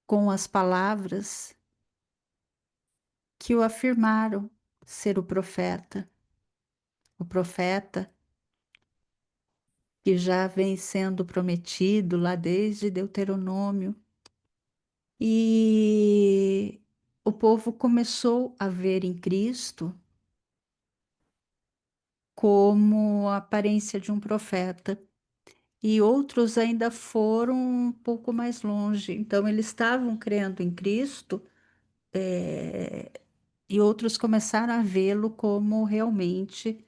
com as palavras que o afirmaram ser o profeta que já vem sendo prometido lá desde Deuteronômio. E o povo começou a ver em Cristo como a aparência de um profeta. E outros ainda foram um pouco mais longe. Então, eles estavam crendo em Cristo, e outros começaram a vê-lo como realmente,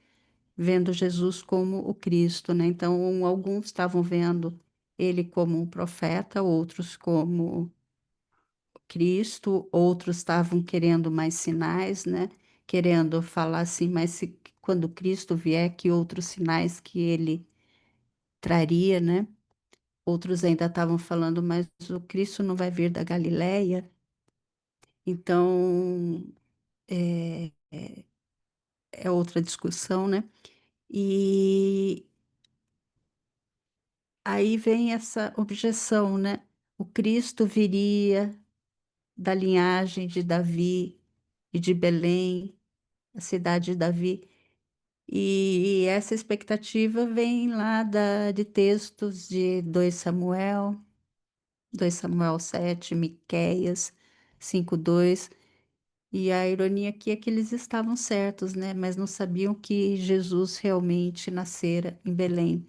vendo Jesus como o Cristo, né? Então, alguns estavam vendo ele como um profeta, outros como Cristo, outros estavam querendo mais sinais, né? Querendo falar assim, mas quando Cristo vier, que outros sinais que ele traria, né? Outros ainda estavam falando, mas o Cristo não vai vir da Galileia. Então, é outra discussão, né? E aí vem essa objeção, né? O Cristo viria da linhagem de Davi e de Belém, a cidade de Davi. E essa expectativa vem lá de textos de 2 Samuel 7, Miqueias 5:2. E a ironia aqui é que eles estavam certos, né? Mas não sabiam que Jesus realmente nascera em Belém.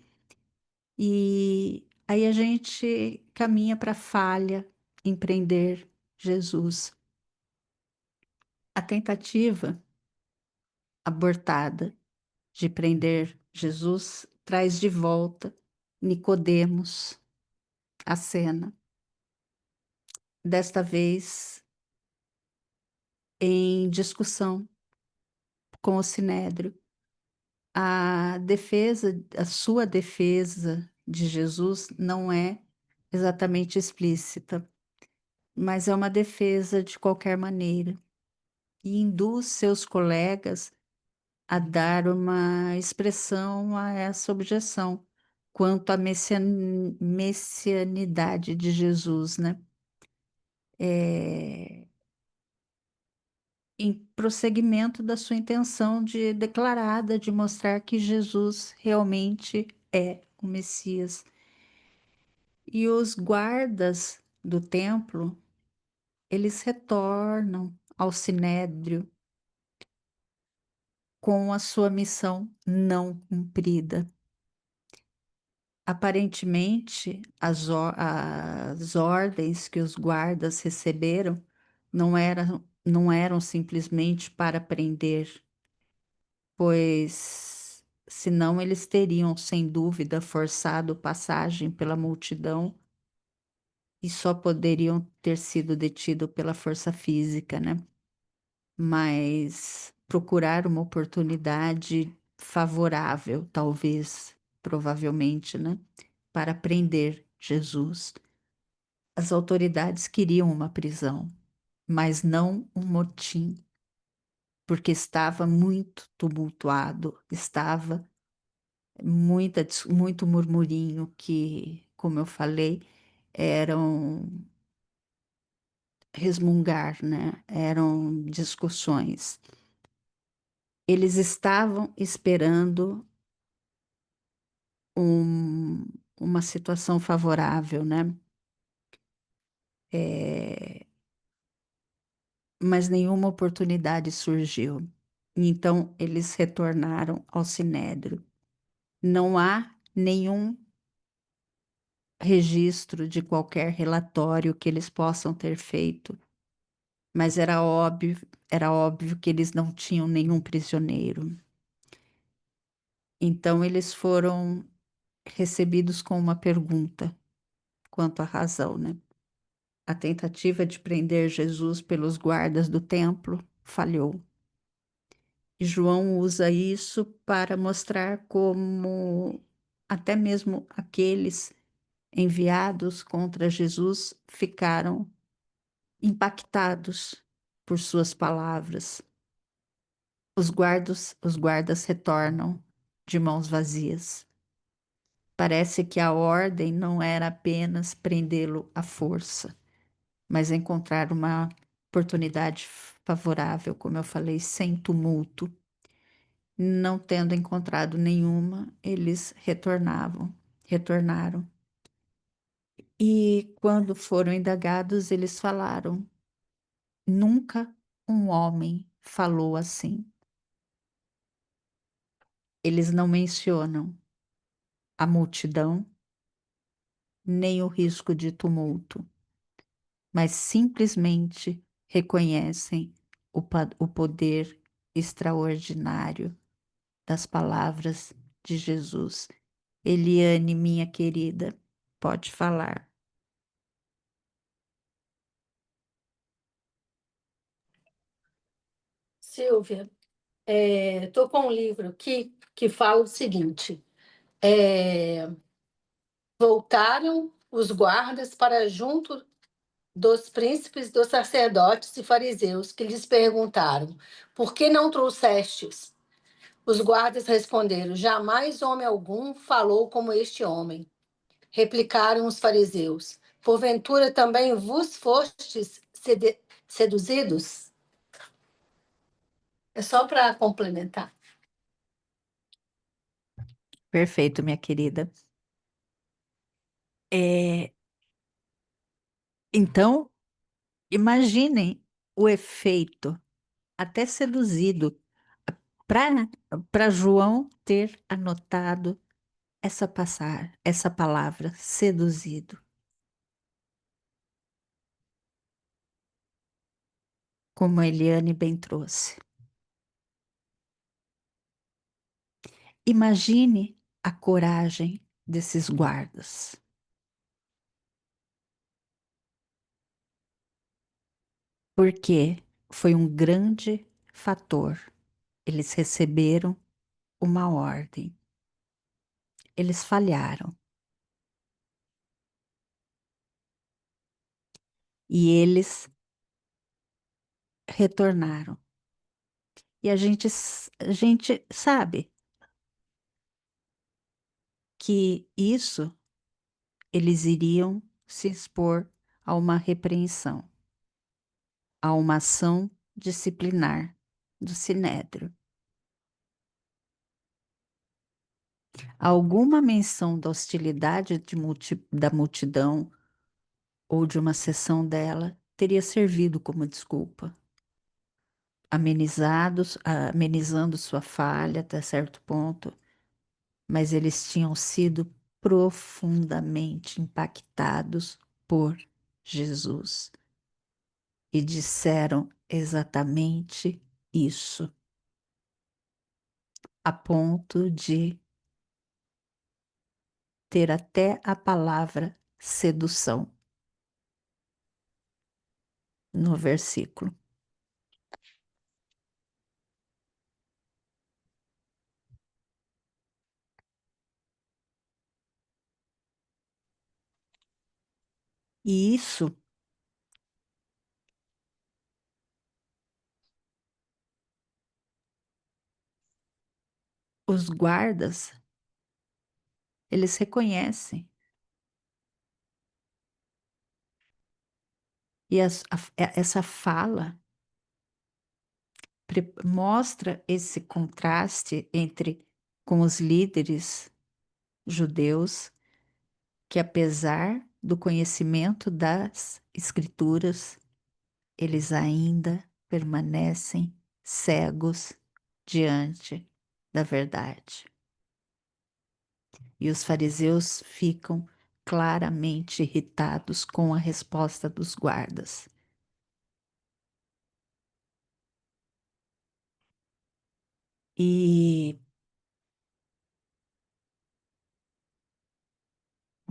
E aí a gente caminha para a falha em prender Jesus. A tentativa abortada de prender Jesus traz de volta Nicodemos à cena. Desta vez em discussão com o Sinédrio. A sua defesa de Jesus não é exatamente explícita, mas é uma defesa de qualquer maneira e induz seus colegas a dar uma expressão a essa objeção quanto à messianidade de Jesus, né? Em prosseguimento da sua intenção declarada de mostrar que Jesus realmente é o Messias. E os guardas do templo, eles retornam ao Sinédrio com a sua missão não cumprida. Aparentemente, as ordens que os guardas receberam não eram simplesmente para prender, pois senão eles teriam, sem dúvida, forçado passagem pela multidão e só poderiam ter sido detidos pela força física, né? Mas procurar uma oportunidade favorável, talvez, provavelmente, né? Para prender Jesus. As autoridades queriam uma prisão, mas não um motim, porque estava muito tumultuado, estava muito murmurinho que, como eu falei, eram resmungar, né? Eram discussões. Eles estavam esperando um- uma situação favorável, né? É, mas nenhuma oportunidade surgiu. Então, eles retornaram ao Sinédrio. Não há nenhum registro de qualquer relatório que eles possam ter feito, mas era óbvio que eles não tinham nenhum prisioneiro. Então eles foram recebidos com uma pergunta quanto à razão, né? A tentativa de prender Jesus pelos guardas do templo falhou. E João usa isso para mostrar como até mesmo aqueles enviados contra Jesus ficaram impactados por suas palavras. Os guardas retornam de mãos vazias. Parece que a ordem não era apenas prendê-lo à força, mas encontrar uma oportunidade favorável, como eu falei, sem tumulto. Não tendo encontrado nenhuma, eles retornaram. E quando foram indagados, eles falaram: nunca um homem falou assim. Eles não mencionam a multidão, nem o risco de tumulto, mas simplesmente reconhecem o poder extraordinário das palavras de Jesus. Eliane, minha querida, pode falar.
Silvia, estou com um livro aqui que fala o seguinte: é, voltaram os guardas para junto dos príncipes, dos sacerdotes e fariseus, que lhes perguntaram: por que não trouxestes? Os guardas responderam: jamais homem algum falou como este homem. Replicaram os fariseus: porventura também vos fostes seduzidos? É só para complementar.
Perfeito, minha querida. É, então, imaginem o efeito, até seduzido, para João ter anotado essa palavra, seduzido, como a Eliane bem trouxe. Imagine a coragem desses guardas. Porque foi um grande fator. Eles receberam uma ordem. Eles falharam. E eles retornaram. E a gente sabe que isso eles iriam se expor a uma repreensão, a uma ação disciplinar do Sinédrio. Alguma menção da hostilidade da multidão ou de uma seção dela teria servido como desculpa, amenizando sua falha até certo ponto, mas eles tinham sido profundamente impactados por Jesus e disseram exatamente isso, a ponto de ter até a palavra sedução no versículo. E isso os guardas, eles reconhecem. E essa fala mostra esse contraste entre com os líderes judeus, que apesar do conhecimento das escrituras, eles ainda permanecem cegos diante da verdade. E os fariseus ficam claramente irritados com a resposta dos guardas. E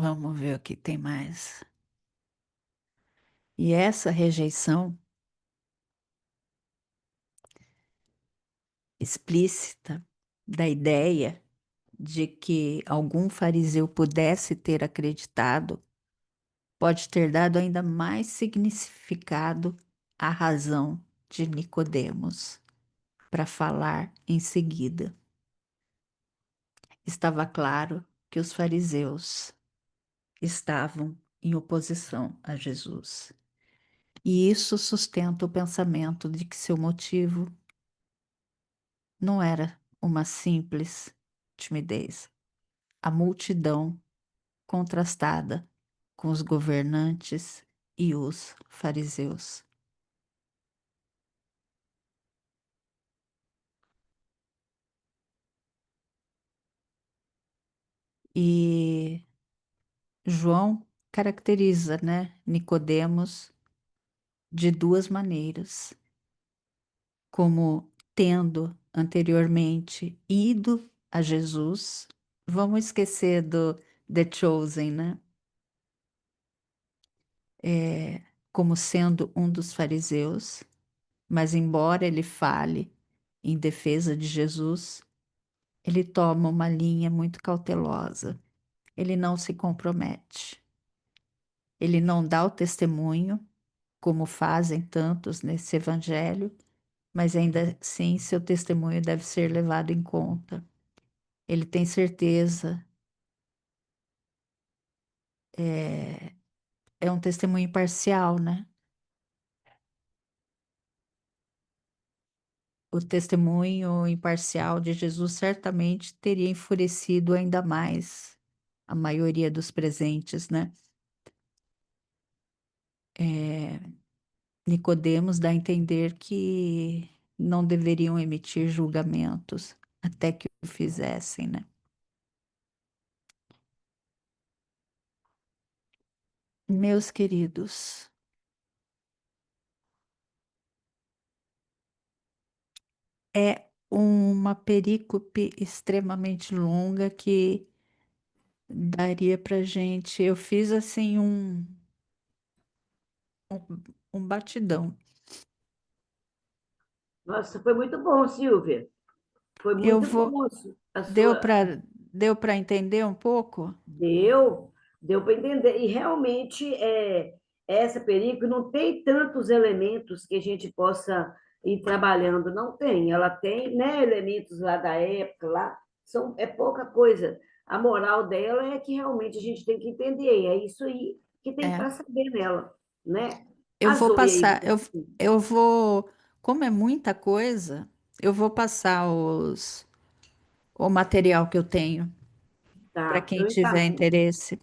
Vamos ver o que tem mais. E essa rejeição explícita da ideia de que algum fariseu pudesse ter acreditado pode ter dado ainda mais significado à razão de Nicodemos para falar em seguida. Estava claro que os fariseus estavam em oposição a Jesus. E isso sustenta o pensamento de que seu motivo não era uma simples timidez. A multidão contrastada com os governantes e os fariseus. E João caracteriza, né, Nicodemos de duas maneiras, como tendo anteriormente ido a Jesus. Vamos esquecer do The Chosen, né? Como sendo um dos fariseus, mas embora ele fale em defesa de Jesus, ele toma uma linha muito cautelosa. Ele não se compromete. Ele não dá o testemunho, como fazem tantos nesse evangelho, mas ainda assim seu testemunho deve ser levado em conta. Ele tem certeza, é um testemunho imparcial, né? O testemunho imparcial de Jesus certamente teria enfurecido ainda mais a maioria dos presentes, né? Nicodemos dá a entender que não deveriam emitir julgamentos até que o fizessem, né? Meus queridos, é uma perícope extremamente longa que daria para gente. Eu fiz assim um batidão.
Nossa, foi muito bom, Silvia. Foi
Eu
muito
vou.
bom a
Deu
sua.
para entender um pouco?
Deu para entender. E realmente essa película não tem tantos elementos que a gente possa ir trabalhando, não tem. Ela tem, né, elementos lá da época, lá, é pouca coisa. A moral dela é que realmente a gente tem que entender, é isso aí que tem
É.
para saber nela, né?
Eu
A
vou
Zoe
passar.
aí,
Eu vou. Como é muita coisa, eu vou passar o material que eu tenho para
tá,
quem tiver interesse.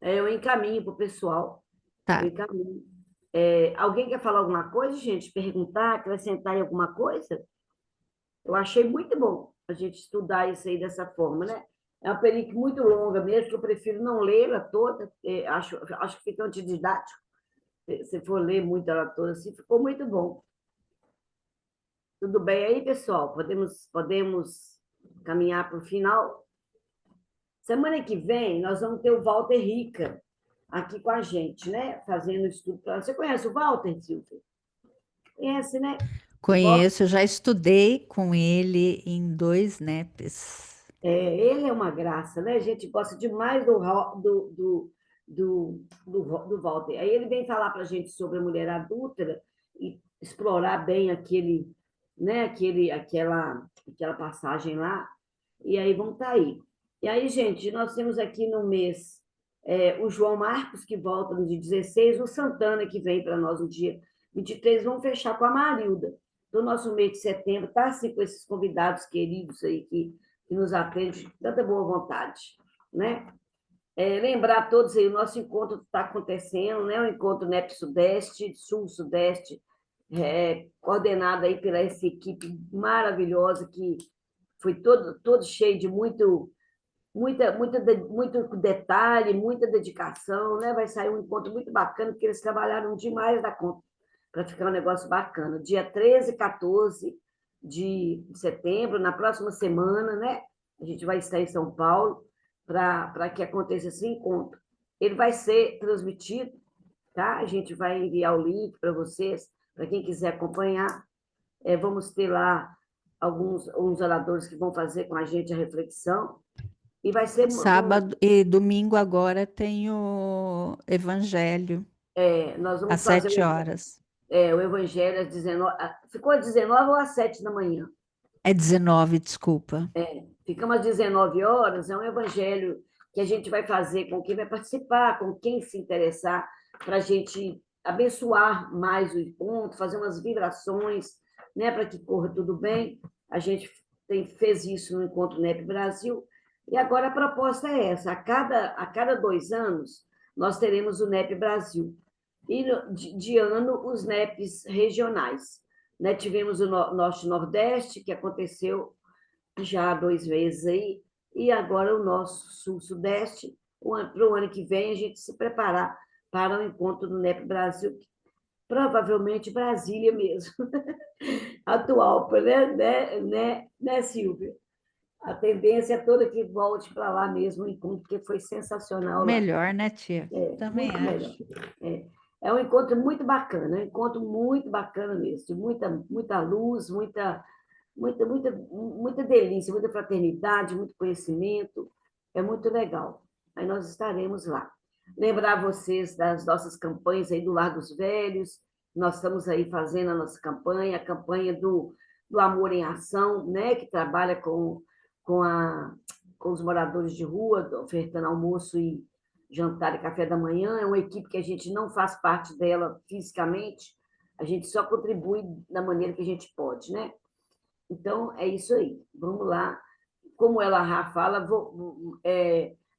eu encaminho para o pessoal, eu
Tá.
encaminho. Alguém quer falar alguma coisa, gente? Perguntar, acrescentar em alguma coisa? Eu achei muito bom a gente estudar isso aí dessa forma, né? É uma película muito longa mesmo, que eu prefiro não lê-la toda, acho que fica antididático. Se for ler muito ela toda assim, ficou muito bom. Tudo bem aí, pessoal? Podemos caminhar para o final? Semana que vem, nós vamos ter o Walter Rica aqui com a gente, né? Fazendo estudo. Você conhece o Walter, Silvia? Conhece, né? O Walter
Conheço, já estudei com ele em 2 NEPs.
Ele é uma graça, né? A gente gosta demais do Walter. Aí ele vem falar para a gente sobre a mulher adúltera e explorar bem né? Aquela passagem lá. E aí vamos estar aí. E aí, gente, nós temos aqui no mês o João Marcos, que volta no dia 16, o Santana, que vem para nós no dia 23. Vamos fechar com a Marilda. Do nosso mês de setembro, está assim com esses convidados queridos aí que nos atende com tanta boa vontade, né? Lembrar a todos aí, o nosso encontro está acontecendo, né? O encontro NEP-Sudeste, Sul-Sudeste, coordenado aí pela essa equipe maravilhosa que foi todo cheio de muito detalhe, muita dedicação, né? Vai sair um encontro muito bacana, porque eles trabalharam demais da conta para ficar um negócio bacana. Dia 13 e 14 de setembro, na próxima semana, né? A gente vai estar em São Paulo para que aconteça esse encontro. Ele vai ser transmitido, tá? A gente vai enviar o link para vocês, para quem quiser acompanhar. Vamos ter lá alguns oradores que vão fazer com a gente a reflexão. E vai ser...
Sábado e domingo agora tem o Evangelho,
nós
às
vamos fazer
7 horas.
o Evangelho às 19... Ficou às 19 ou às 7 da manhã?
É 19, desculpa.
Ficamos às 19 horas, é um evangelho que a gente vai fazer com quem vai participar, com quem se interessar, para a gente abençoar mais o encontro, fazer umas vibrações, né, para que corra tudo bem. A gente fez isso no Encontro NEP Brasil, e agora a proposta é essa: a cada 2 anos, nós teremos o NEP Brasil, e de ano os NEPs regionais. Né? Tivemos o Norte Nordeste, que aconteceu já 2 vezes aí, e agora o nosso Sul-Sudeste. Para o ano que vem, a gente se preparar para o encontro do NEP Brasil, provavelmente Brasília mesmo, atual, né, Silvia? A tendência é toda que volte para lá mesmo o encontro, porque foi sensacional lá.
Melhor, né, tia? Também
Muito
acho.
melhor. É um encontro muito bacana, um encontro muito bacana mesmo, de muita luz, muita delícia, muita fraternidade, muito conhecimento. É muito legal. Aí nós estaremos lá. Lembrar vocês das nossas campanhas aí do Lar dos Velhos. Nós estamos aí fazendo a nossa campanha, a campanha do Amor em Ação, né, que trabalha com os moradores de rua, ofertando almoço e jantar e café da manhã. É uma equipe que a gente não faz parte dela fisicamente, a gente só contribui da maneira que a gente pode, né? Então, é isso aí. Vamos lá. Como ela já fala,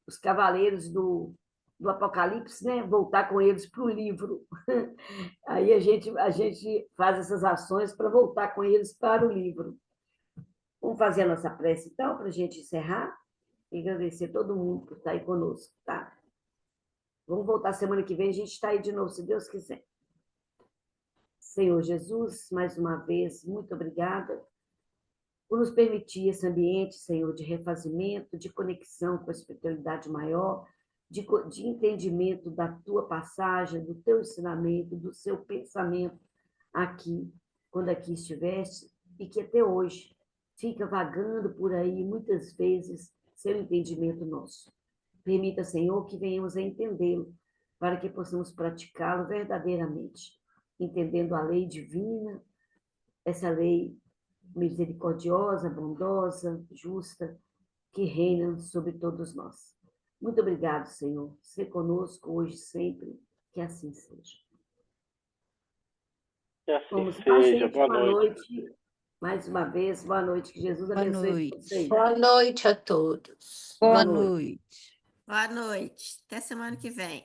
os cavaleiros do Apocalipse, né? Voltar com eles para o livro. Aí a gente faz essas ações para voltar com eles para o livro. Vamos fazer a nossa prece, então, para a gente encerrar e agradecer todo mundo por estar aí conosco, tá? Vamos voltar semana que vem, a gente está aí de novo, se Deus quiser. Senhor Jesus, mais uma vez, muito obrigada por nos permitir esse ambiente, Senhor, de refazimento, de conexão com a espiritualidade maior, de entendimento da tua passagem, do teu ensinamento, do seu pensamento aqui, quando aqui estiveste, e que até hoje fica vagando por aí, muitas vezes, sem entendimento nosso. Permita, Senhor, que venhamos a entendê-lo, para que possamos praticá-lo verdadeiramente, entendendo a lei divina, essa lei misericordiosa, bondosa, justa, que reina sobre todos nós. Muito obrigado, Senhor. Ser conosco hoje, sempre, que assim seja.
Que assim
Vamos
seja.
lá, gente.
Boa
Boa
noite.
noite. Mais uma vez, boa noite. Que Jesus
Boa
abençoe
noite.
vocês.
Boa noite a todos.
Boa
noite.
noite.
Boa noite. Até semana que vem.